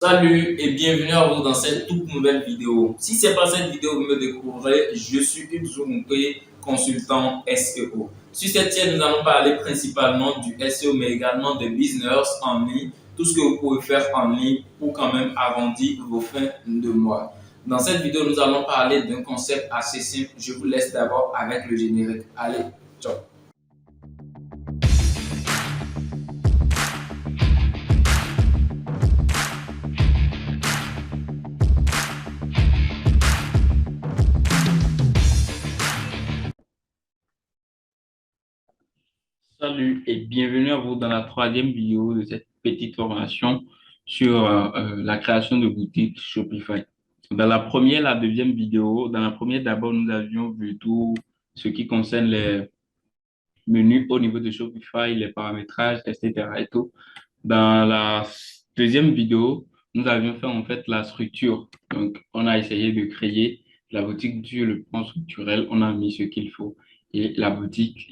Salut et bienvenue à vous dans cette toute nouvelle vidéo. Si ce n'est pas cette vidéo que vous me découvrez, je suis Ibzo Moukwe, consultant SEO. Sur cette chaîne, nous allons parler principalement du SEO, mais également de business en ligne, tout ce que vous pouvez faire en ligne pour quand même arrondir vos fins de mois. Dans cette vidéo, nous allons parler d'un concept assez simple. Je vous laisse d'abord avec le générique. Allez, ciao. Salut et bienvenue à vous dans la troisième vidéo de cette petite formation sur la création de boutiques Shopify. Dans la première et la deuxième vidéo, dans la première d'abord, nous avions vu tout ce qui concerne les menus au niveau de Shopify, les paramétrages, etc. et tout. Dans la deuxième vidéo, nous avions fait en fait la structure. Donc, on a essayé de créer la boutique sur le plan structurel. On a mis ce qu'il faut et la boutique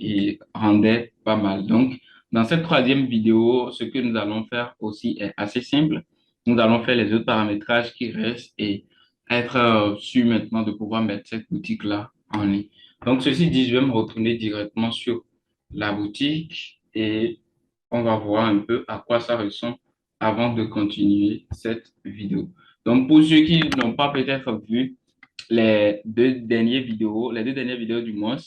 rendait pas mal. Donc, dans cette troisième vidéo, ce que nous allons faire aussi est assez simple. Nous allons faire les autres paramétrages qui restent et être sûr maintenant de pouvoir mettre cette boutique-là en ligne. Donc, ceci dit, je vais me retourner directement sur la boutique et on va voir un peu à quoi ça ressemble avant de continuer cette vidéo. Donc, pour ceux qui n'ont pas peut-être vu les deux dernières vidéos du mois,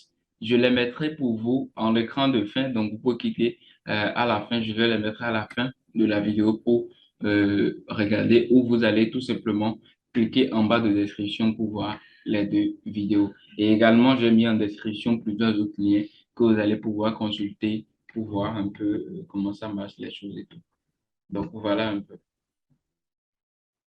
je les mettrai pour vous en écran de fin. Donc, vous pouvez cliquer à la fin. Je vais les mettre à la fin de la vidéo pour regarder où vous allez tout simplement cliquer en bas de description pour voir les deux vidéos. Et également, j'ai mis en description plusieurs autres liens que vous allez pouvoir consulter pour voir un peu comment ça marche les choses et tout. Donc voilà un peu.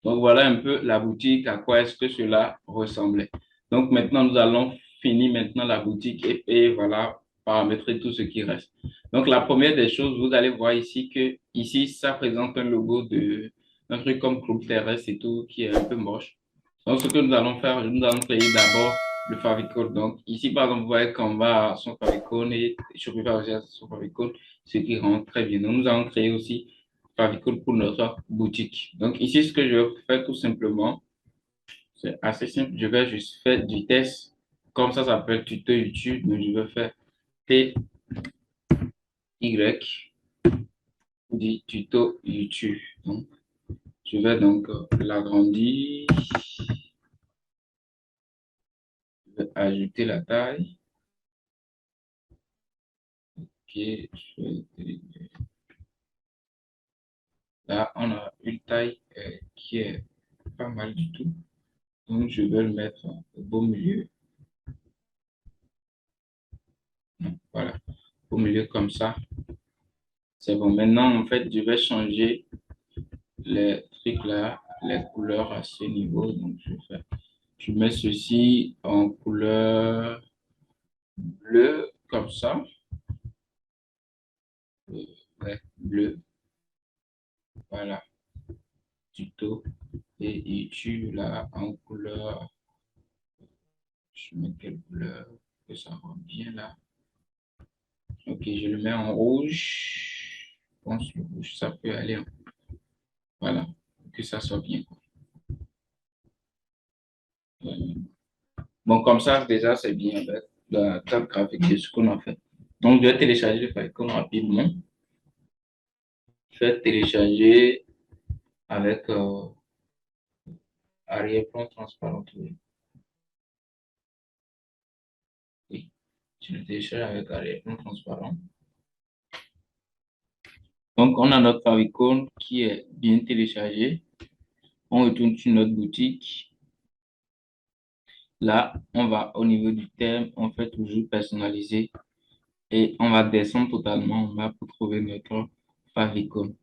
Donc voilà un peu la boutique, à quoi est-ce que cela ressemblait. Donc maintenant, nous allons finir maintenant la boutique et voilà, paramétrer tout ce qui reste. Donc la première des choses, vous allez voir ici que ici, ça présente un logo de un truc comme Club Terrestre et tout qui est un peu moche. Donc ce que nous allons faire, nous allons créer d'abord le favicon. Donc ici, par exemple, vous voyez qu'on va à son favicon et Shopify aussi à son favicon, ce qui rend très bien. Donc nous allons créer aussi favicon pour notre boutique. Donc ici, ce que je vais faire tout simplement, c'est assez simple. Je vais juste faire du test. Comme ça s'appelle tuto YouTube. Donc je vais faire T, Y, du tuto YouTube. Donc, je vais donc l'agrandir. Je vais ajouter la taille. Ok, là, on a une taille qui est pas mal du tout. Donc, je vais le mettre au beau milieu. Voilà, au milieu comme ça. C'est bon. Maintenant, en fait, je vais changer les trucs là, les couleurs à ce niveau. Donc, je mets ceci en couleur bleue, comme ça. Ouais, bleu. Voilà, tuto. Et YouTube là en couleur. Je mets quelle couleur que ça rend bien là. Ok, je le mets en rouge. Je pense que le rouge, ça peut aller. Voilà, que ça soit bien. Bon, comme ça, déjà, c'est bien avec la table graphique de ce qu'on a fait. Donc, je vais télécharger le Falcon rapidement. Je vais télécharger avec arrière-plan transparent. Oui, je le télécharge avec arrière-plan transparent. Donc, on a notre favicon qui est bien téléchargé. On retourne sur notre boutique. Là, on va au niveau du thème, on fait toujours personnaliser et on va descendre totalement en bas pour trouver notre favicon.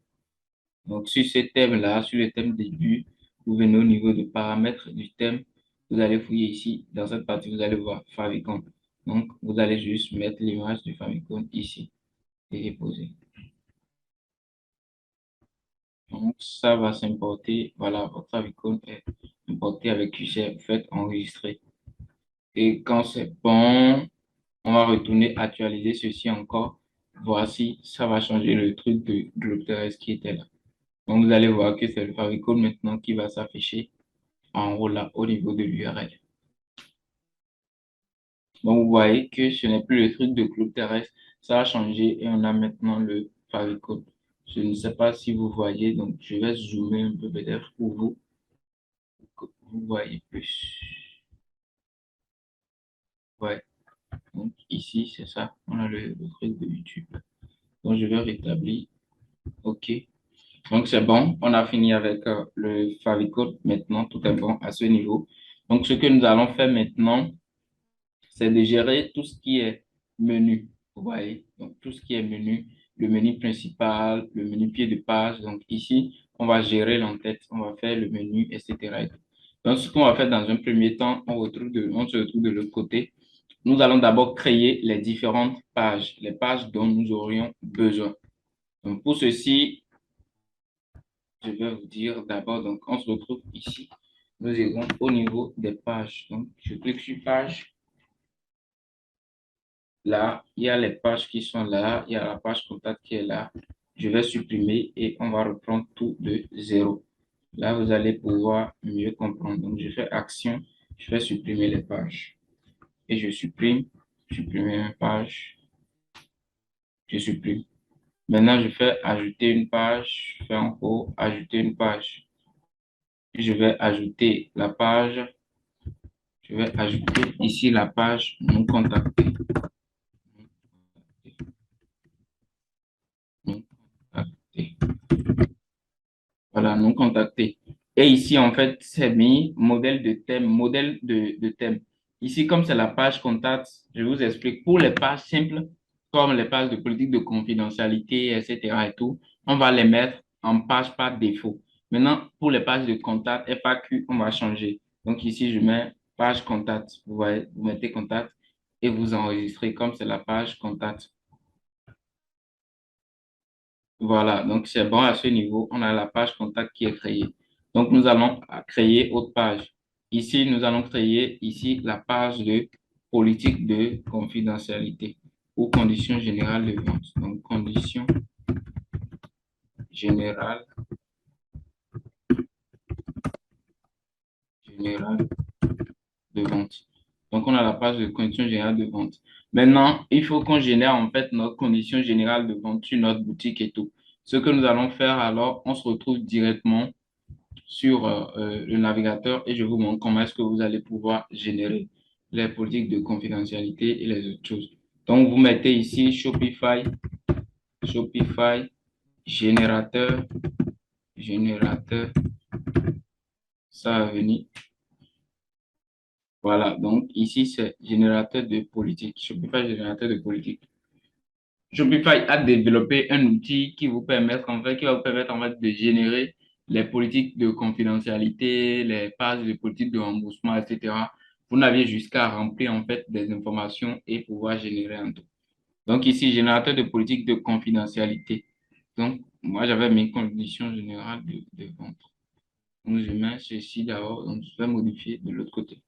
Donc, sur ce thème-là, sur le thème début, vous venez au niveau de paramètres du thème. Vous allez fouiller ici. Dans cette partie, vous allez voir favicon. Donc, vous allez juste mettre l'image du favicon ici et déposer. Donc, ça va s'importer. Voilà, votre favicon est importé avec QC. Vous faites enregistrer. Et quand c'est bon, on va retourner actualiser ceci encore. Voici, ça va changer le truc de Globe terrestre qui était là. Donc, vous allez voir que c'est le favicon maintenant qui va s'afficher en haut là, au niveau de l'URL. Donc, vous voyez que ce n'est plus le truc de clou terrestre. Ça a changé et on a maintenant le favicon. Je ne sais pas si vous voyez, donc je vais zoomer un peu peut-être pour vous, que vous voyez plus. Ouais. Donc, ici, c'est ça. On a le truc de YouTube. Donc, je vais rétablir. OK. Donc, c'est bon. On a fini avec le favicon. Maintenant, tout est bon à ce niveau. Donc, ce que nous allons faire maintenant, c'est de gérer tout ce qui est menu. Vous voyez, donc tout ce qui est menu, le menu principal, le menu pied de page. Donc ici, on va gérer l'entête, on va faire le menu, etc. Donc ce qu'on va faire dans un premier temps, on se retrouve de l'autre côté. Nous allons d'abord créer les différentes pages, les pages dont nous aurions besoin. Donc pour ceci, je vais vous dire d'abord, donc on se retrouve ici. Nous irons au niveau des pages. Donc je clique sur page. Là, il y a les pages qui sont là, il y a la page contact qui est là. Je vais supprimer et on va reprendre tout de zéro. Là, vous allez pouvoir mieux comprendre. Donc, je fais action, je vais supprimer les pages. Et je supprime, supprimer une page, je supprime. Maintenant, je fais ajouter une page, je fais en haut, ajouter une page. Je vais ajouter la page, je vais ajouter ici la page non contactée. Non contactée. Voilà, non contacté. Et ici, en fait, c'est mis modèle de thème, modèle de thème. Ici, comme c'est la page contact, je vous explique, pour les pages simples, comme les pages de politique de confidentialité, etc. et tout, on va les mettre en page par défaut. Maintenant, pour les pages de contact, FAQ, on va changer. Donc ici, je mets page contact. Vous voyez, vous mettez contact et vous enregistrez comme c'est la page contact. Voilà, donc c'est bon à ce niveau. On a la page contact qui est créée. Donc nous allons créer autre page. Ici, nous allons créer ici la page de politique de confidentialité ou conditions générales de vente. Donc conditions générales, générales de vente. Donc on a la page de conditions générales de vente. Maintenant, il faut qu'on génère en fait notre condition générale de vente sur notre boutique et tout. Ce que nous allons faire alors, on se retrouve directement sur le navigateur et je vous montre comment est-ce que vous allez pouvoir générer les politiques de confidentialité et les autres choses. Donc, vous mettez ici Shopify, Shopify, générateur, générateur, ça va venir. Voilà, donc ici, c'est générateur de politique, Shopify, générateur de politique. Shopify a développé un outil qui vous permet, en fait, qui va vous permettre en fait, de générer les politiques de confidentialité, les pages de politique de remboursement, etc. Vous n'avez jusqu'à remplir en fait des informations et pouvoir générer un tout. Donc ici, générateur de politique de confidentialité. Donc, moi, j'avais mes conditions générales de vente. Donc, je mets ceci d'abord, donc je vais modifier de l'autre côté.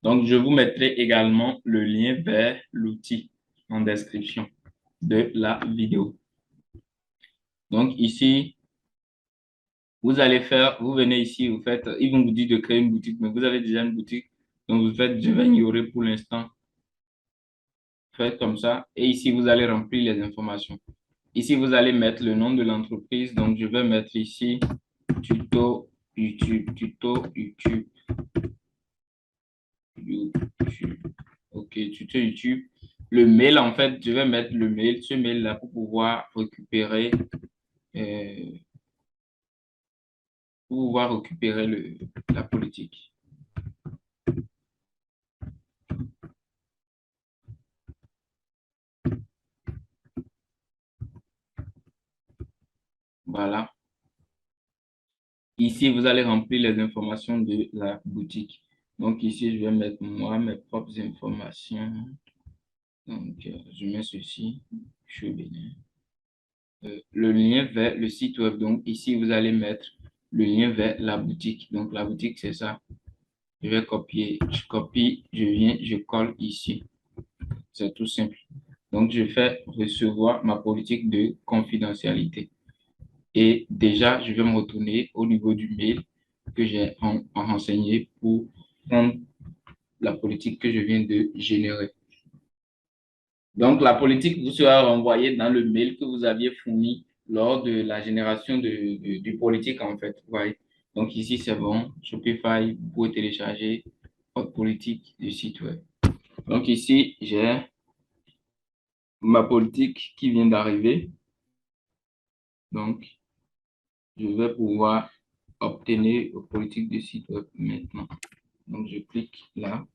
Donc, je vous mettrai également le lien vers l'outil en description de la vidéo. Donc ici, vous allez faire, vous venez ici, vous faites, ils vont vous dire de créer une boutique, mais vous avez déjà une boutique. Donc vous faites, je vais ignorer pour l'instant. Faites comme ça. Et ici, vous allez remplir les informations. Ici, vous allez mettre le nom de l'entreprise. Donc je vais mettre ici tuto YouTube, tuto YouTube, YouTube. OK, tuto YouTube. Le mail, en fait, je vais mettre le mail, ce mail-là pour pouvoir récupérer, euh, la politique. Voilà. Ici, vous allez remplir les informations de la boutique. Donc ici, je vais mettre moi mes propres informations. Donc, je mets ceci. Je suis Bénin. Le lien vers le site web. Donc ici, vous allez mettre le lien vers la boutique. Donc, la boutique, c'est ça. Je vais copier, je copie, je viens, je colle ici. C'est tout simple. Donc, je fais recevoir ma politique de confidentialité. Et déjà, je vais me retourner au niveau du mail que j'ai renseigné pour prendre la politique que je viens de générer. Donc, la politique vous sera renvoyée dans le mail que vous aviez fourni lors de la génération du politique, en fait. Vous voyez. Donc, ici, c'est bon. Shopify, vous pouvez télécharger votre politique du site web. Donc, ici, j'ai ma politique qui vient d'arriver. Donc, je vais pouvoir obtenir la politique du site web maintenant. Donc, je clique là.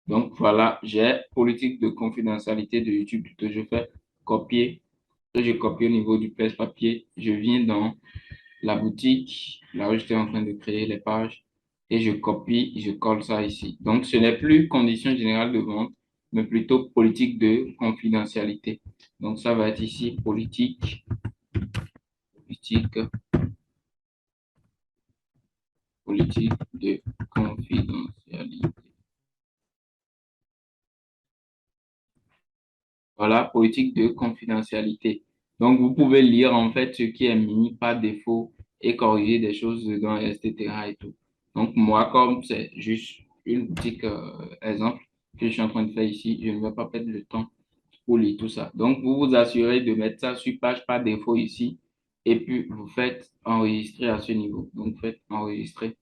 Donc, voilà, j'ai politique de confidentialité de YouTube que je fais copier. Je copie au niveau du presse-papier. Je viens dans la boutique, là où j'étais en train de créer les pages, et je copie, je colle ça ici. Donc, ce n'est plus condition générale de vente, mais plutôt politique de confidentialité. Donc, ça va être ici, politique de confidentialité. Voilà, politique de confidentialité. Donc, vous pouvez lire en fait ce qui est mis par défaut et corriger des choses dedans, etc. et tout. Donc, moi, comme c'est juste une boutique exemple que je suis en train de faire ici, je ne vais pas perdre le temps pour lire tout ça. Donc, vous vous assurez de mettre ça sur page par défaut ici et puis vous faites enregistrer à ce niveau. Donc, faites enregistrer.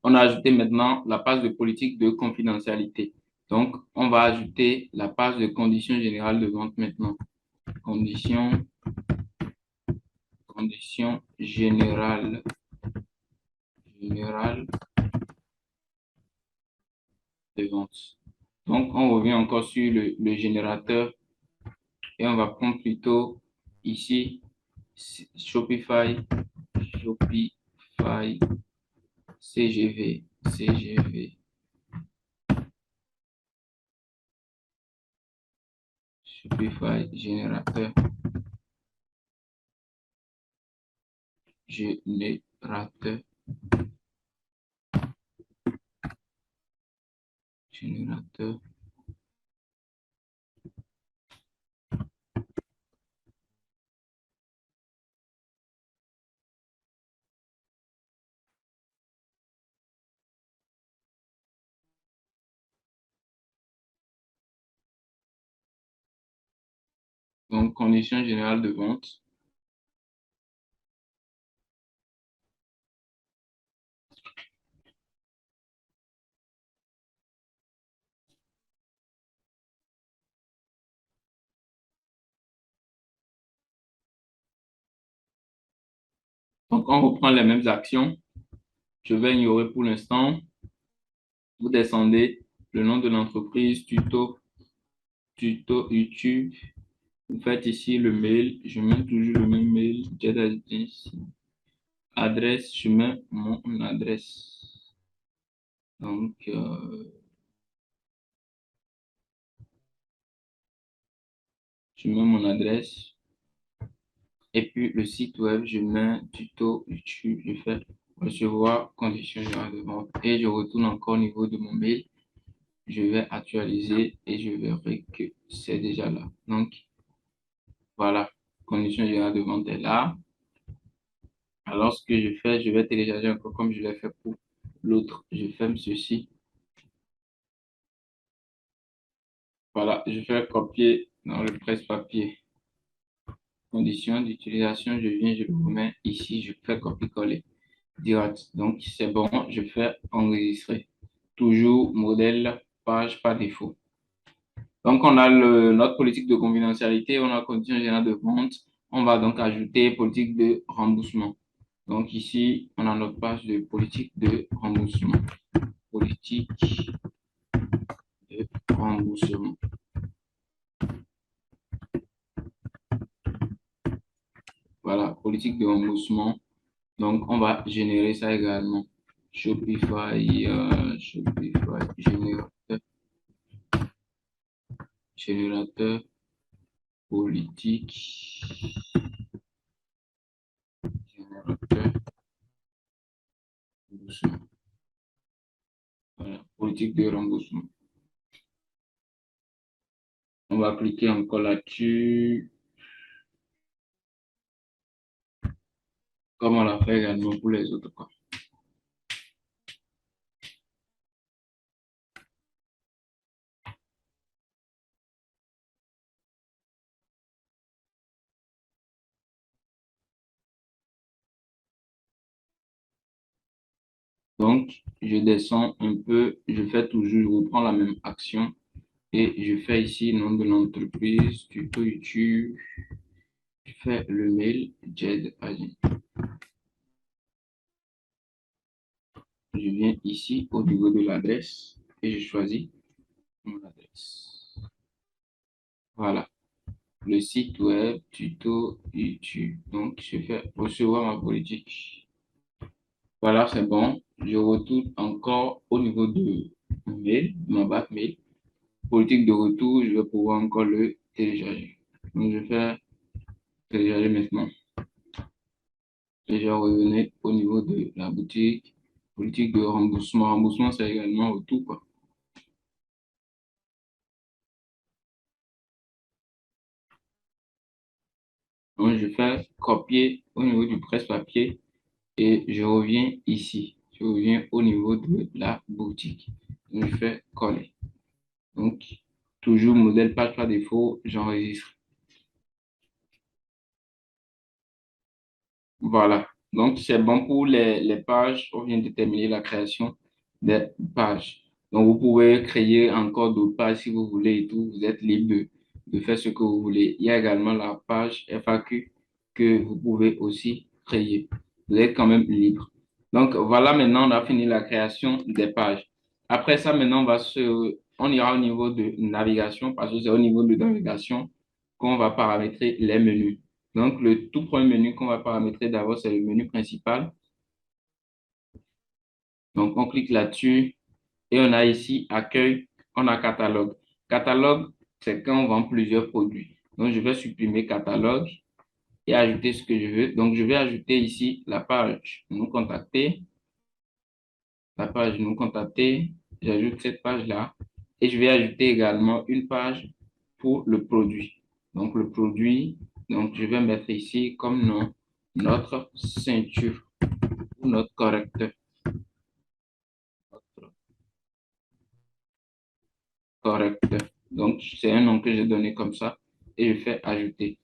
On a ajouté maintenant la page de politique de confidentialité. Donc, on va ajouter la page de conditions générales de vente maintenant. Conditions, conditions générales de vente. Donc, on revient encore sur le générateur et on va prendre plutôt ici Shopify, Shopify, CGV, Shopify, générateur, générateur, générateur. Donc, conditions générales de vente. Donc, on reprend les mêmes actions. Je vais ignorer pour l'instant. Vous descendez le nom de l'entreprise, tuto YouTube. Vous faites ici le mail. Je mets toujours le même mail. Adresse, je mets mon adresse. Donc, je mets mon adresse. Et puis, le site web, je mets tuto YouTube. Je fais recevoir conditions générales de vente. Et je retourne encore au niveau de mon mail. Je vais actualiser et je verrai que c'est déjà là. Donc, voilà. Conditions générales de vente est là. Alors, ce que je fais, je vais télécharger encore comme je l'ai fait pour l'autre. Je ferme ceci. Voilà, je fais copier dans le presse-papier. Conditions d'utilisation, je viens, je le remets ici, je fais copier-coller direct. Donc, c'est bon, je fais enregistrer. Toujours modèle, page par défaut. Donc, on a notre politique de confidentialité, on a conditions générales de vente. On va donc ajouter politique de remboursement. Donc, ici, on a notre page de politique de remboursement. Politique de remboursement. Voilà, politique de remboursement. Donc, on va générer ça également. Shopify générateur politique, générateur remboursement. Voilà, politique de remboursement. On va cliquer encore là-dessus, comme on l'a fait également pour les autres cas. Donc, je descends un peu, je fais toujours, je reprends la même action et je fais ici nom de l'entreprise, tuto YouTube, je fais le mail, Jed Agent. Je viens ici au niveau de l'adresse et je choisis mon adresse. Voilà, le site web, tuto YouTube. Donc, je fais recevoir ma politique. Voilà, c'est bon. Je retourne encore au niveau de mon mail, ma boîte mail. Politique de retour, je vais pouvoir encore le télécharger. Donc, je fais télécharger maintenant. Et je revenais au niveau de la boutique. Politique de remboursement. Remboursement, c'est également retour, quoi. Donc, je fais copier au niveau du presse-papier et je reviens ici. Je reviens au niveau de la boutique. Donc, je fais coller. Donc, toujours modèle page par défaut, j'enregistre. Voilà. Donc, c'est bon pour les pages. On vient de terminer la création des pages. Donc, vous pouvez créer encore d'autres pages si vous voulez et tout. Vous êtes libre de faire ce que vous voulez. Il y a également la page FAQ que vous pouvez aussi créer. Vous êtes quand même libre. Donc, voilà, maintenant, on a fini la création des pages. Après ça, maintenant, on ira au niveau de navigation parce que c'est au niveau de navigation qu'on va paramétrer les menus. Donc, le tout premier menu qu'on va paramétrer d'abord, c'est le menu principal. Donc, on clique là-dessus et on a ici accueil, on a catalogue. Catalogue, c'est quand on vend plusieurs produits. Donc, je vais supprimer catalogue et ajouter ce que je veux. Donc, je vais ajouter ici la page nous contacter. La page nous contacter. J'ajoute cette page-là et je vais ajouter également une page pour le produit. Donc, le produit, donc je vais mettre ici comme nom notre ceinture. Notre correcteur. Correcteur. Donc, c'est un nom que j'ai donné comme ça et je fais ajouter.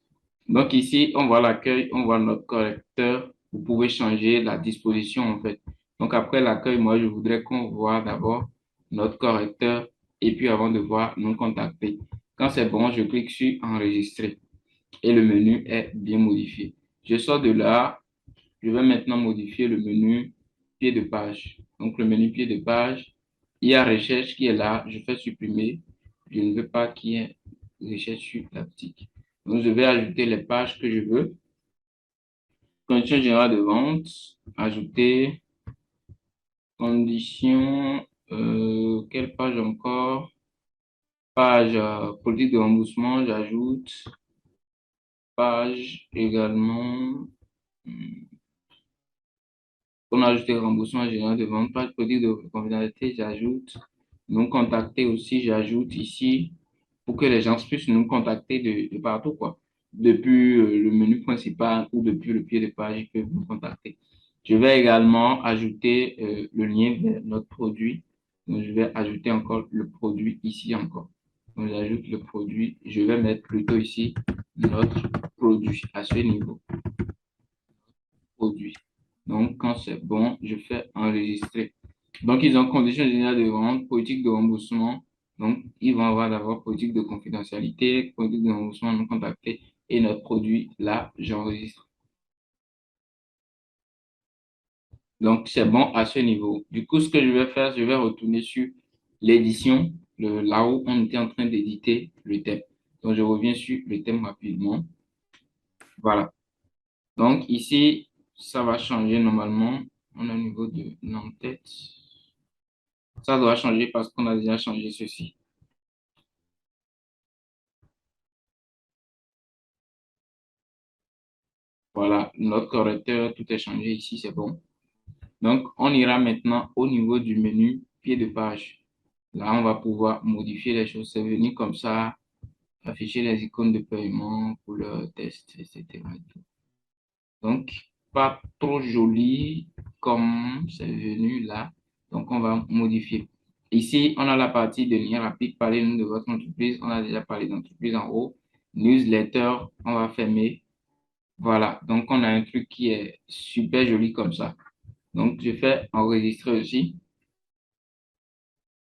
Donc, ici, on voit l'accueil, on voit notre correcteur. Vous pouvez changer la disposition en fait. Donc, après l'accueil, moi, je voudrais qu'on voit d'abord notre correcteur et puis avant de voir nous contacter. Quand c'est bon, je clique sur enregistrer et le menu est bien modifié. Je sors de là. Je vais maintenant modifier le menu pied de page. Donc, le menu pied de page, il y a recherche qui est là. Je fais supprimer. Je ne veux pas qu'il y ait recherche sur la boutique. Donc, je vais ajouter les pages que je veux. Conditions générales de vente. Ajouter. Conditions. Quelle page encore? Page politique de remboursement. J'ajoute. Page également. On a ajouté remboursement général de vente, page politique de confidentialité, j'ajoute. Nous contacter aussi, j'ajoute ici pour que les gens puissent nous contacter de partout, quoi. Depuis le menu principal ou depuis le pied de page, ils peuvent nous contacter. Je vais également ajouter le lien vers notre produit. Donc, je vais ajouter encore le produit ici encore. Donc, j'ajoute le produit. Je vais mettre plutôt ici notre produit à ce niveau produit. Donc, quand c'est bon, je fais enregistrer. Donc, ils ont conditions générales de vente, politique de remboursement. Donc, ils vont avoir d'abord politique de confidentialité, politique de remboursement non contacté et notre produit. Là, j'enregistre. Donc, c'est bon à ce niveau. Du coup, ce que je vais faire, je vais retourner sur l'édition, là où on était en train d'éditer le thème. Donc, je reviens sur le thème rapidement. Voilà. Donc, ici, ça va changer normalement. On est au niveau de l'entête. Ça doit changer parce qu'on a déjà changé ceci. Voilà, notre correcteur, tout est changé ici, c'est bon. Donc, on ira maintenant au niveau du menu pied de page. Là, on va pouvoir modifier les choses. C'est venu comme ça, afficher les icônes de paiement, couleur, test, etc. Donc, pas trop joli comme c'est venu là. Donc, on va modifier. Ici, on a la partie de lien rapide, parlez-nous de votre entreprise. On a déjà parlé d'entreprise en haut. Newsletter, on va fermer. Voilà, donc on a un truc qui est super joli comme ça. Donc, je fais enregistrer aussi.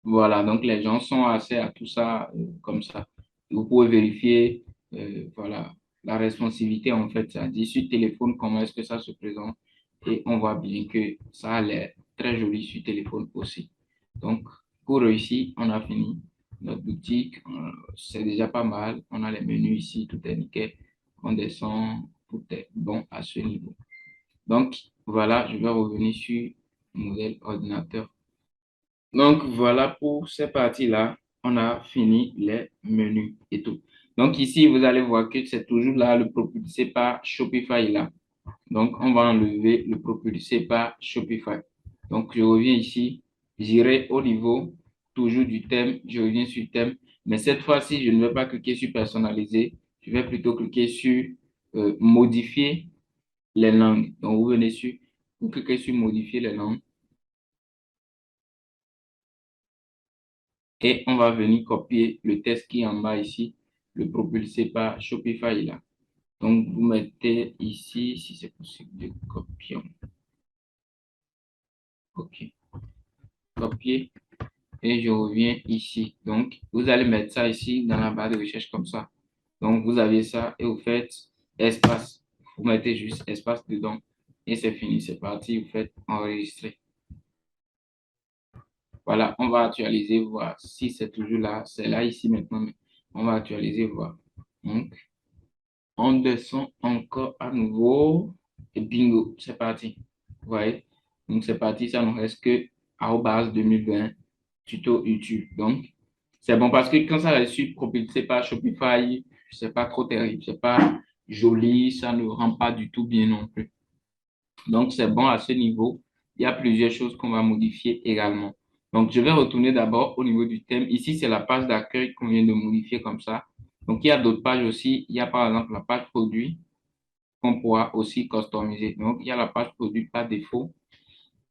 Voilà, donc les gens sont assez à tout ça comme ça. Vous pouvez vérifier, voilà, la responsivité en fait, ça dit sur téléphone comment est-ce que ça se présente et on voit bien que ça a l'air très joli sur téléphone aussi. Donc, pour réussir, on a fini notre boutique, c'est déjà pas mal. On a les menus ici, tout est nickel. On descend, tout est bon à ce niveau. Donc, voilà, je vais revenir sur modèle ordinateur. Donc, voilà pour ces parties-là. On a fini les menus et tout. Donc, ici, vous allez voir que c'est toujours là le propulsé par Shopify là. Donc, on va enlever le propulsé par Shopify. Donc, je reviens ici. J'irai au niveau toujours du thème. Je reviens sur thème. Mais cette fois-ci, je ne vais pas cliquer sur personnaliser. Je vais plutôt cliquer sur modifier les langues. Donc, vous venez sur, vous cliquez sur modifier les langues. Et on va venir copier le texte qui est en bas ici, le propulser par Shopify là. Donc, vous mettez ici, si c'est possible, de copier. OK. Copier. Et je reviens ici. Donc, vous allez mettre ça ici dans la barre de recherche comme ça. Donc, vous avez ça et vous faites espace. Vous mettez juste espace dedans. Et c'est fini, c'est parti. Vous faites enregistrer. Voilà, on va actualiser, voir si c'est toujours là. C'est là ici maintenant. Mais on va actualiser, voir. Donc, on descend encore à nouveau et bingo, c'est parti. Vous voyez? Donc c'est parti, ça ne reste que arobase 2020 tuto YouTube. Donc c'est bon parce que quand ça reste propulsé par Shopify, c'est pas trop terrible, c'est pas joli, ça ne rend pas du tout bien non plus. Donc c'est bon à ce niveau. Il y a plusieurs choses qu'on va modifier également. Donc je vais retourner d'abord au niveau du thème. Ici, c'est la page d'accueil qu'on vient de modifier comme ça. Donc il y a d'autres pages aussi. Il y a par exemple la page produit qu'on pourra aussi customiser. Donc, il y a la page produit par défaut.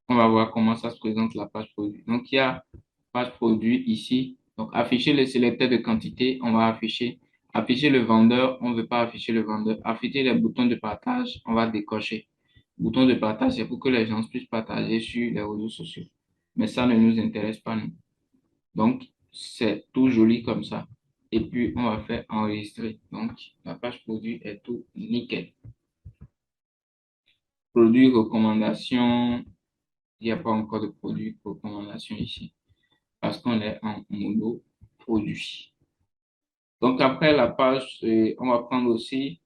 On va voir comment ça se présente la page produit. Donc, il y a page produit ici. Donc, afficher le sélecteur de quantité, on va afficher. Afficher le vendeur, on ne veut pas afficher le vendeur. Afficher les boutons de partage, on va décocher. Bouton de partage, c'est pour que les gens puissent partager sur les réseaux sociaux. Mais ça ne nous intéresse pas, nous. Donc, c'est tout joli comme ça. Et puis, on va faire enregistrer. Donc, la page produit est tout nickel. Produit recommandation, il n'y a pas encore de produit recommandation ici parce qu'on est en mono produit. Donc après la page, on va prendre aussi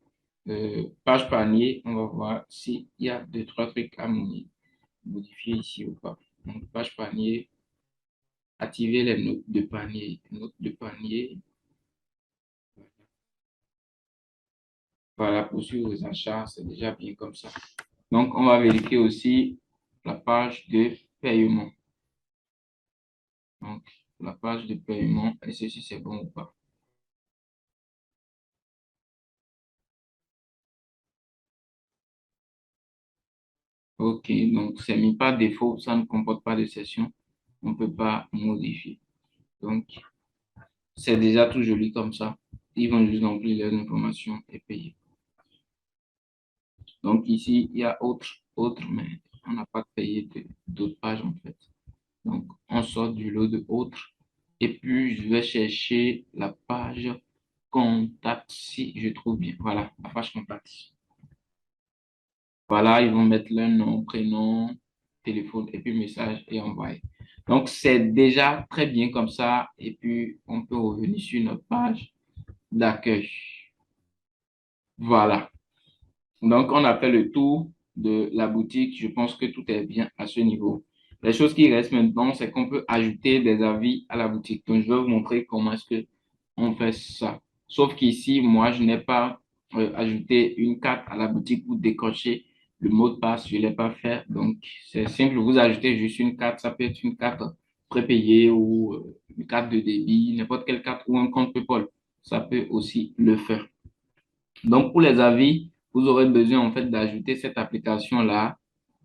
page panier. On va voir s'il y a deux, trois trucs à modifier ici ou pas. Donc page panier, activer les notes de panier. Notes de panier, voilà, poursuivre les achats, c'est déjà bien comme ça. Donc on va vérifier aussi la page de paiement. Donc, la page de paiement, est-ce que c'est bon ou pas? OK, donc c'est mis par défaut, ça ne comporte pas de session, on ne peut pas modifier. Donc, c'est déjà tout joli comme ça. Ils vont juste remplir les informations et payer. Donc, ici, il y a autre, mais on n'a pas payé d'autres pages en fait. Donc, on sort du lot de autres. Et puis, je vais chercher la page contact si je trouve bien. Voilà, la page contact. Voilà, ils vont mettre leur nom, prénom, téléphone et puis message et envoyer. Donc, c'est déjà très bien comme ça. Et puis, on peut revenir sur notre page d'accueil. Voilà. Donc, on a fait le tour de la boutique, je pense que tout est bien à ce niveau. Les choses qui restent maintenant, c'est qu'on peut ajouter des avis à la boutique. Donc, je vais vous montrer comment est-ce que on fait ça. Sauf qu'ici, moi, je n'ai pas ajouté une carte à la boutique pour décocher le mot de passe. Je ne l'ai pas fait. Donc, c'est simple. Vous ajoutez juste une carte. Ça peut être une carte prépayée ou une carte de débit, n'importe quelle carte ou un compte PayPal. Ça peut aussi le faire. Donc, pour les avis, vous aurez besoin en fait d'ajouter cette application-là.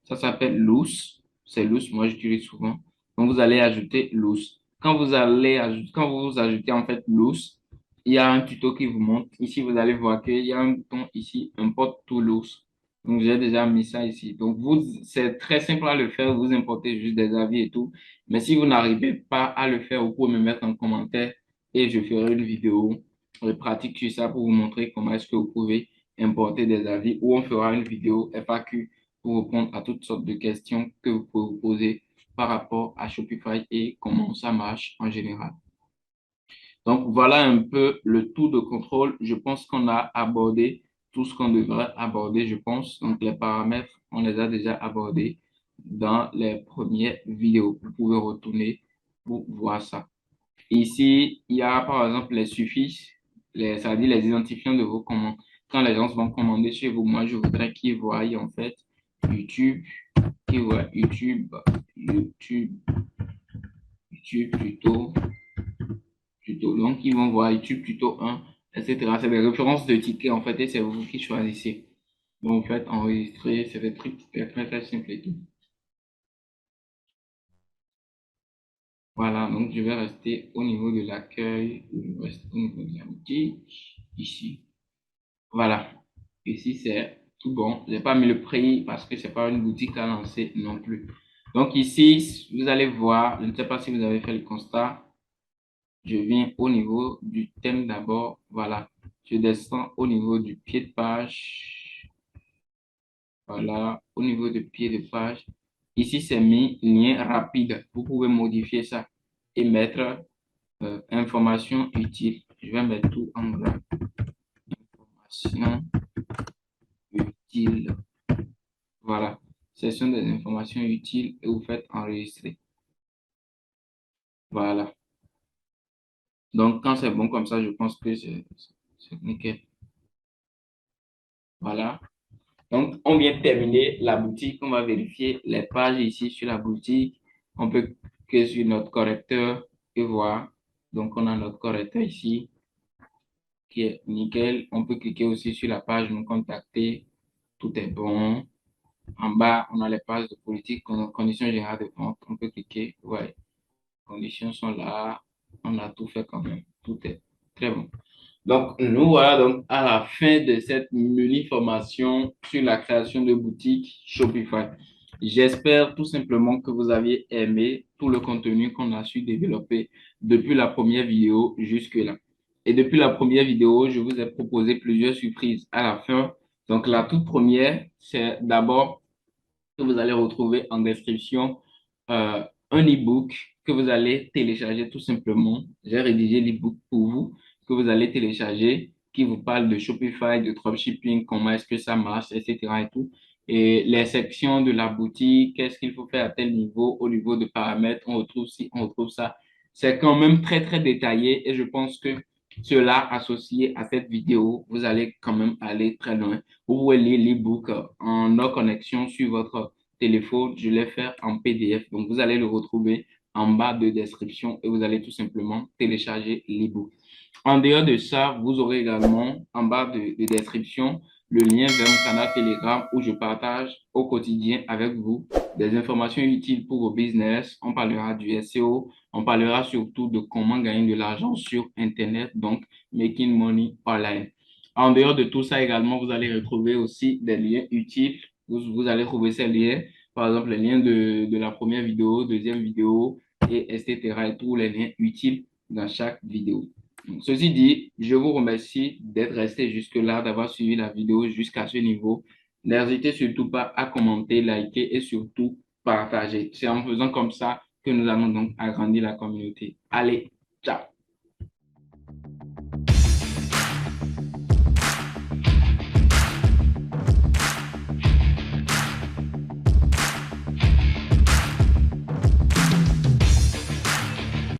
Ça s'appelle Loose. C'est Loose, moi j'utilise souvent. Donc, vous allez ajouter Loose. Quand vous ajoutez en fait Loose, il y a un tuto qui vous montre. Ici, vous allez voir qu'il y a un bouton ici, Import to Loose. Donc, j'ai déjà mis ça ici. Donc, c'est très simple à le faire. Vous importez juste des avis et tout. Mais si vous n'arrivez pas à le faire, vous pouvez me mettre en commentaire et je ferai une vidéo pratique sur ça pour vous montrer comment est-ce que vous pouvez importer des avis ou on fera une vidéo FAQ pour répondre à toutes sortes de questions que vous pouvez vous poser par rapport à Shopify et comment ça marche en général. Donc, voilà un peu le tour de contrôle. Je pense qu'on a abordé tout ce qu'on devrait aborder, je pense. Donc, les paramètres, on les a déjà abordés dans les premières vidéos. Vous pouvez retourner pour voir ça. Ici, il y a par exemple les suffixes, ça veut dire les identifiants de vos commandes. Quand les gens vont commander chez vous, moi, je voudrais qu'ils voient en fait YouTube, qu'ils voient YouTube, YouTube, YouTube tuto. Donc, ils vont voir YouTube tuto 1, etc. C'est des références de tickets en fait et c'est vous qui choisissez. Donc, vous faites enregistrer, c'est des trucs très simples et tout. Voilà, donc je vais rester au niveau de l'accueil, je reste au niveau de la boutique, ici. Voilà. Ici, c'est tout bon. Je n'ai pas mis le prix parce que c'est pas une boutique à lancer non plus. Donc ici, vous allez voir, je ne sais pas si vous avez fait le constat, je viens au niveau du thème d'abord. Voilà. Je descends au niveau du pied de page. Voilà. Au niveau du pied de page. Ici, c'est mis lien rapide. Vous pouvez modifier ça et mettre information utile. Je vais mettre tout en gras. Information utile. Voilà. Ce sont des informations utiles et vous faites enregistrer. Voilà. Donc, quand c'est bon comme ça, je pense que c'est nickel. Voilà. Donc, on vient de terminer la boutique. On va vérifier les pages ici sur la boutique. On peut que sur notre correcteur et voir. Donc, on a notre correcteur ici qui est nickel. On peut cliquer aussi sur la page nous contacter. Tout est bon. En bas, on a les pages de politique, conditions générales de vente. On peut cliquer. Ouais. Conditions sont là. On a tout fait quand même. Tout est très bon. Donc, nous voilà donc à la fin de cette mini formation sur la création de boutique Shopify. J'espère tout simplement que vous aviez aimé tout le contenu qu'on a su développer depuis la première vidéo jusque-là. Et depuis la première vidéo, je vous ai proposé plusieurs surprises à la fin. Donc, la toute première, c'est d'abord que vous allez retrouver en description un e-book que vous allez télécharger tout simplement. J'ai rédigé l'e-book pour vous, que vous allez télécharger, qui vous parle de Shopify, de dropshipping, comment est-ce que ça marche, etc. et tout. Et les sections de la boutique, qu'est-ce qu'il faut faire à tel niveau, au niveau de paramètres, on retrouve ci, on retrouve ça. C'est quand même très détaillé et je pense que cela associé à cette vidéo, vous allez quand même aller très loin. Vous pouvez lire l'e-book en hors connexion sur votre téléphone. Je l'ai fait en PDF. Donc, vous allez le retrouver en bas de description et vous allez tout simplement télécharger l'e-book. En dehors de ça, vous aurez également en bas de description le lien vers mon canal Telegram où je partage au quotidien avec vous des informations utiles pour vos business. On parlera du SEO, on parlera surtout de comment gagner de l'argent sur Internet, donc making money online. En dehors de tout ça également, vous allez retrouver aussi des liens utiles. Vous allez trouver ces liens, par exemple les liens de la première vidéo, deuxième vidéo, et etc. et tous les liens utiles dans chaque vidéo. Donc, ceci dit, je vous remercie d'être resté jusque-là, d'avoir suivi la vidéo jusqu'à ce niveau. N'hésitez surtout pas à commenter, liker et surtout partager. C'est en faisant comme ça que nous allons donc agrandir la communauté. Allez, ciao!